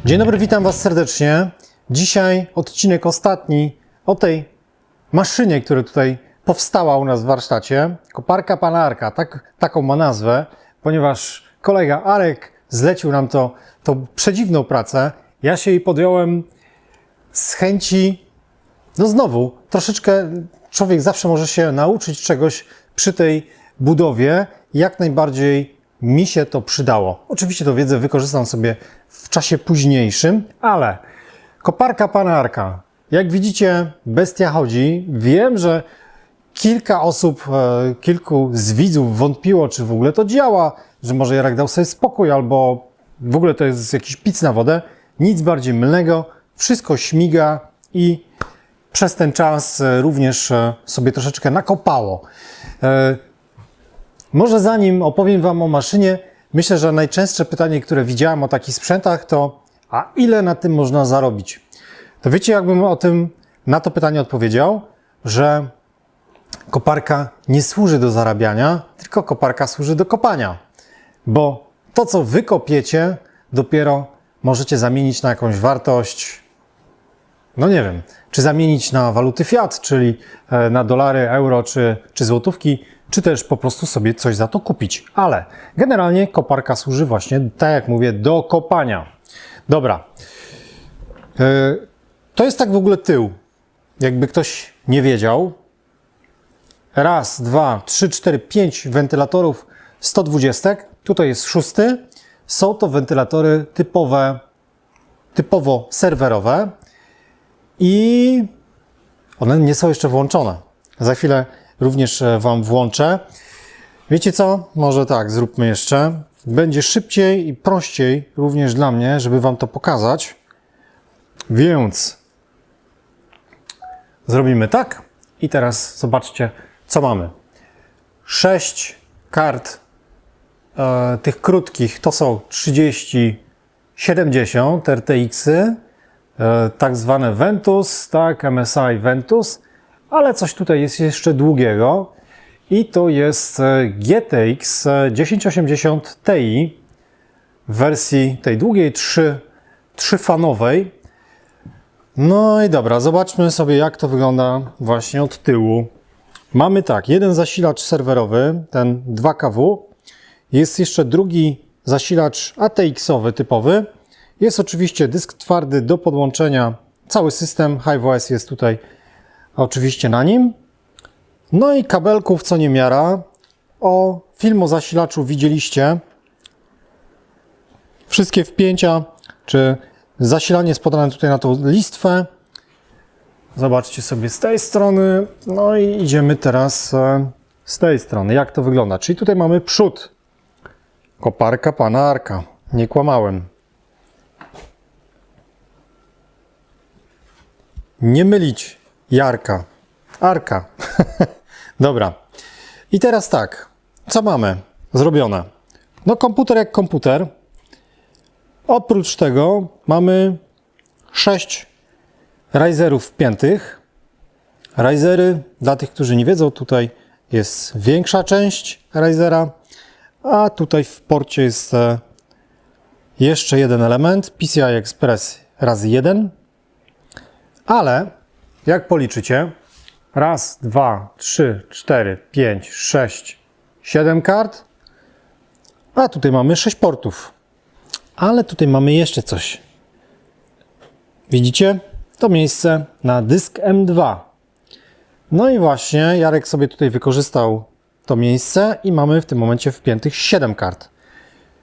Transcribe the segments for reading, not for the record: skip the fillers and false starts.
Dzień dobry, witam Was serdecznie. Dzisiaj odcinek ostatni o tej maszynie, która tutaj powstała u nas w warsztacie. Koparka pana Arka, taką ma nazwę, ponieważ kolega Arek zlecił nam tą przedziwną pracę. Ja się jej podjąłem z chęci, znowu, troszeczkę człowiek zawsze może się nauczyć czegoś przy tej budowie. Jak najbardziej mi się to przydało. Oczywiście tę wiedzę wykorzystam sobie w czasie późniejszym, ale koparka pana Arka. Jak widzicie, bestia chodzi. Wiem, że kilka osób, kilku z widzów wątpiło, czy w ogóle to działa, że może Jarek dał sobie spokój, albo w ogóle to jest jakiś pic na wodę. Nic bardziej mylnego. Wszystko śmiga i przez ten czas również sobie troszeczkę nakopało. Może zanim opowiem Wam o maszynie, myślę, że najczęstsze pytanie, które widziałem o takich sprzętach, to a ile na tym można zarobić? To wiecie, jakbym na to pytanie odpowiedział, że koparka nie służy do zarabiania, tylko koparka służy do kopania. Bo to, co wy kopiecie, dopiero możecie zamienić na jakąś wartość, no nie wiem, czy zamienić na waluty fiat, czyli na dolary, euro czy złotówki, czy też po prostu sobie coś za to kupić. Ale generalnie koparka służy właśnie, tak jak mówię, do kopania. Dobra. To jest tak w ogóle tył. Jakby ktoś nie wiedział. Raz, dwa, trzy, cztery, pięć wentylatorów 120. Tutaj jest 6. Są to wentylatory typowo serwerowe. I one nie są jeszcze włączone. Za chwilę również Wam włączę. Wiecie co? Może tak, zróbmy jeszcze. Będzie szybciej i prościej również dla mnie, żeby Wam to pokazać. Więc zrobimy tak. I teraz zobaczcie, co mamy. 6 kart tych krótkich to są 3070 RTX-y. Tak zwane Ventus, tak, MSI Ventus, ale coś tutaj jest jeszcze długiego i to jest GTX 1080 Ti w wersji tej długiej 3-fanowej. No i dobra, zobaczmy sobie, jak to wygląda właśnie od tyłu. Mamy tak, jeden zasilacz serwerowy, ten 2 kW, jest jeszcze drugi zasilacz ATX-owy typowy. Jest oczywiście dysk twardy do podłączenia. Cały system HiveOS jest tutaj oczywiście na nim. No i kabelków co niemiara. Film o zasilaczu widzieliście. Wszystkie wpięcia, czy zasilanie jest podane tutaj na tą listwę. Zobaczcie sobie z tej strony. No i idziemy teraz z tej strony. Jak to wygląda? Czyli tutaj mamy przód. Koparka pana Arka. Nie kłamałem. Nie mylić Jarka. Arka. Dobra. I teraz tak. Co mamy zrobione? No komputer jak komputer. Oprócz tego mamy 6 riserów wpiętych. Risery, dla tych, którzy nie wiedzą, tutaj jest większa część risera, a tutaj w porcie jest jeszcze jeden element. PCI Express razy 1. Ale jak policzycie, raz, 2, 3, 4, 5, 6, 7 kart, a tutaj mamy 6 portów. Ale tutaj mamy jeszcze coś. Widzicie? To miejsce na dysk M2. No i właśnie Jarek sobie tutaj wykorzystał to miejsce i mamy w tym momencie wpiętych 7 kart.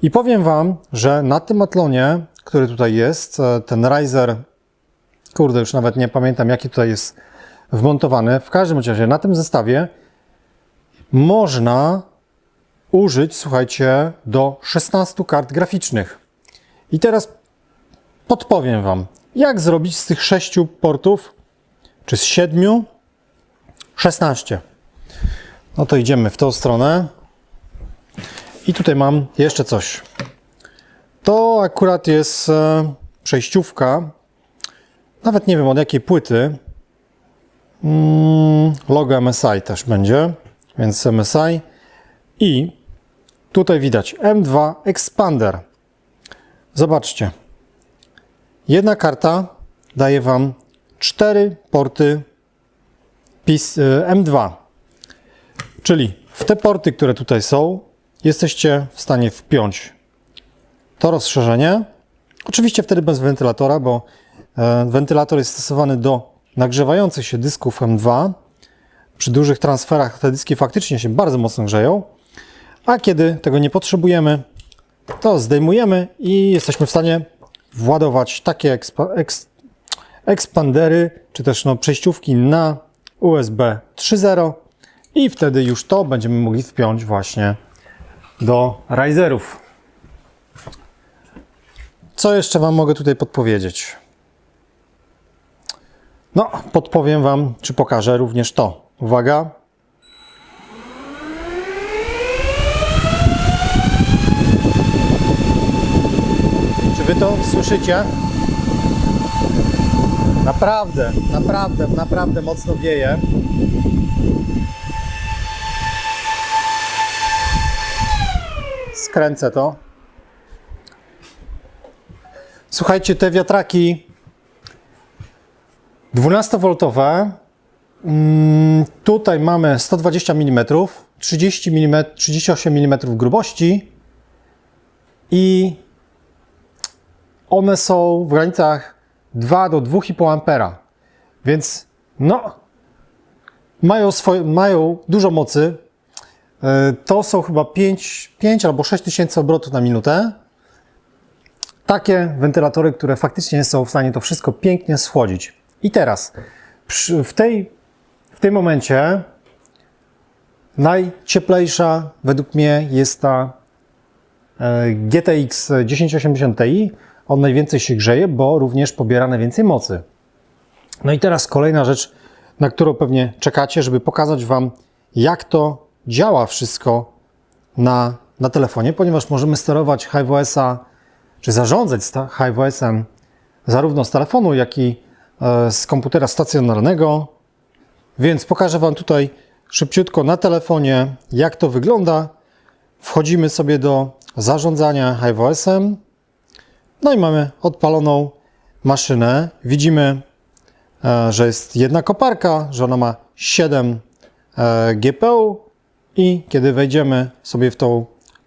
I powiem Wam, że na tym atlonie, który tutaj jest, ten riser, kurde, już nawet nie pamiętam, jaki tutaj jest wmontowany. W każdym razie na tym zestawie można użyć, słuchajcie, do 16 kart graficznych. I teraz podpowiem Wam, jak zrobić z tych 6 portów, czy z 7, 16. No to idziemy w tą stronę. I tutaj mam jeszcze coś. To akurat jest przejściówka. Nawet nie wiem od jakiej płyty. Logo MSI też będzie, więc MSI. I tutaj widać M2 Expander. Zobaczcie. jedna karta daje Wam 4 porty M2. Czyli w te porty, które tutaj są, jesteście w stanie wpiąć to rozszerzenie. Oczywiście wtedy bez wentylatora, bo wentylator jest stosowany do nagrzewających się dysków M2. Przy dużych transferach te dyski faktycznie się bardzo mocno grzeją, a kiedy tego nie potrzebujemy, to zdejmujemy i jesteśmy w stanie władować takie ekspandery, czy też przejściówki na USB 3.0 i wtedy już to będziemy mogli wpiąć właśnie do riserów. Co jeszcze Wam mogę tutaj podpowiedzieć? No, podpowiem Wam, czy pokażę również to. Uwaga. Czy Wy to słyszycie? Naprawdę mocno wieje. Skręcę to. Słuchajcie, te wiatraki 12V, tutaj mamy 120 mm, 38 mm grubości i one są w granicach 2 do 2,5 A, więc no, mają dużo mocy. To są chyba 5 albo 6 tysięcy obrotów na minutę. Takie wentylatory, które faktycznie są w stanie to wszystko pięknie schłodzić. I teraz, w tym momencie najcieplejsza według mnie jest ta GTX 1080 Ti. On najwięcej się grzeje, bo również pobiera najwięcej mocy. No i teraz kolejna rzecz, na którą pewnie czekacie, żeby pokazać Wam, jak to działa wszystko na telefonie, ponieważ możemy sterować HiveOS-a, czy zarządzać HiveOS-em zarówno z telefonu, jak i z komputera stacjonarnego. Więc pokażę Wam tutaj szybciutko na telefonie, jak to wygląda. Wchodzimy sobie do zarządzania HiveOS-em. No i mamy odpaloną maszynę. Widzimy, że jest jedna koparka, że ona ma 7 GPU i kiedy wejdziemy sobie w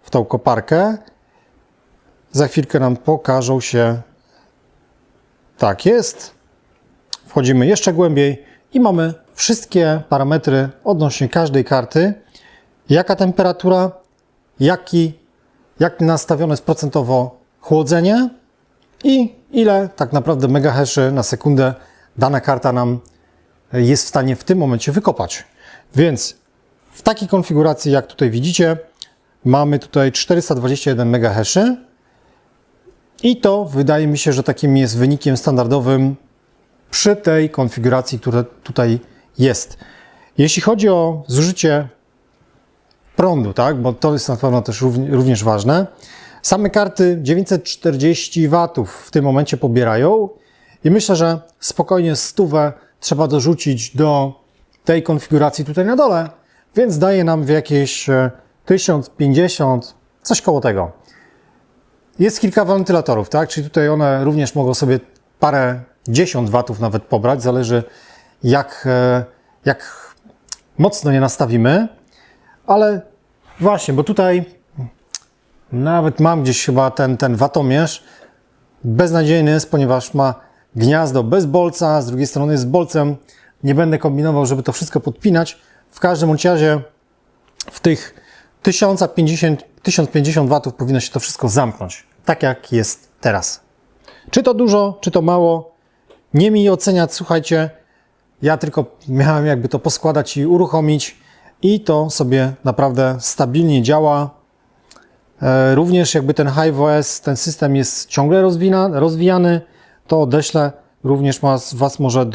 tą koparkę, za chwilkę nam pokażą się, tak jest. Wchodzimy jeszcze głębiej i mamy wszystkie parametry odnośnie każdej karty. Jaka temperatura, jak nastawione jest procentowo chłodzenie i ile tak naprawdę megahaszy na sekundę dana karta nam jest w stanie w tym momencie wykopać. Więc w takiej konfiguracji, jak tutaj widzicie, mamy tutaj 421 megahaszy i to wydaje mi się, że takim jest wynikiem standardowym przy tej konfiguracji, która tutaj jest. Jeśli chodzi o zużycie prądu, tak, bo to jest na pewno też również ważne, same karty 940 W w tym momencie pobierają i myślę, że spokojnie 100 trzeba dorzucić do tej konfiguracji tutaj na dole, więc daje nam w jakieś 1050, coś koło tego. Jest kilka wentylatorów, tak, czyli tutaj one również mogą sobie parę dziesiąt watów nawet pobrać, zależy jak mocno je nastawimy, ale właśnie, bo tutaj nawet mam gdzieś chyba ten watomierz beznadziejny jest, ponieważ ma gniazdo bez bolca, z drugiej strony jest z bolcem. Nie będę kombinował, żeby to wszystko podpinać. W każdym razie w tych 1050 watów powinno się to wszystko zamknąć, tak jak jest teraz. Czy to dużo, czy to mało, nie mi oceniać, słuchajcie, ja tylko miałem jakby to poskładać i uruchomić i to sobie naprawdę stabilnie działa. Również jakby ten HiveOS, ten system jest ciągle rozwijany, to odeślę również Was może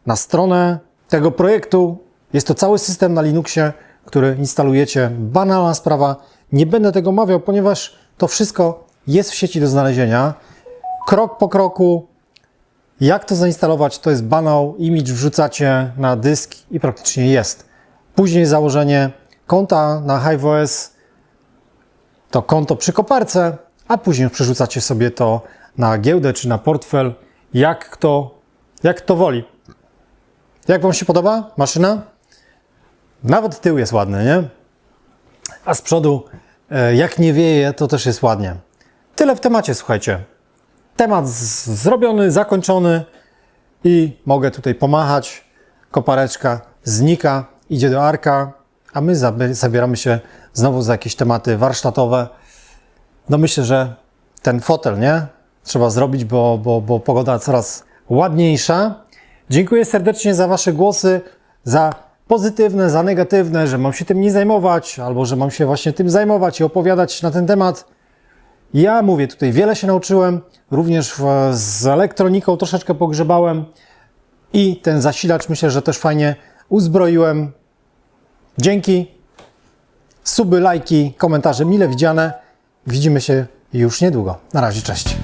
na stronę tego projektu. Jest to cały system na Linuxie, który instalujecie. Banalna sprawa. Nie będę tego omawiał, ponieważ to wszystko jest w sieci do znalezienia. Krok po kroku, jak to zainstalować, to jest banał. Image wrzucacie na dysk i praktycznie jest. Później założenie konta na HiveOS, to konto przy koparce, a później przerzucacie sobie to na giełdę czy na portfel, jak kto woli. Jak Wam się podoba maszyna? Nawet tył jest ładny, nie? A z przodu, jak nie wieje, to też jest ładnie. Tyle w temacie, słuchajcie. Temat zrobiony, zakończony i mogę tutaj pomachać. Kopareczka znika, idzie do Arka, a my zabieramy się znowu za jakieś tematy warsztatowe. No myślę, że ten fotel, nie? Trzeba zrobić, bo pogoda coraz ładniejsza. Dziękuję serdecznie za Wasze głosy, za pozytywne, za negatywne, że mam się tym nie zajmować, albo że mam się właśnie tym zajmować i opowiadać na ten temat. Ja mówię, tutaj wiele się nauczyłem, również z elektroniką troszeczkę pogrzebałem i ten zasilacz myślę, że też fajnie uzbroiłem. Dzięki, suby, lajki, komentarze mile widziane. Widzimy się już niedługo. Na razie, cześć.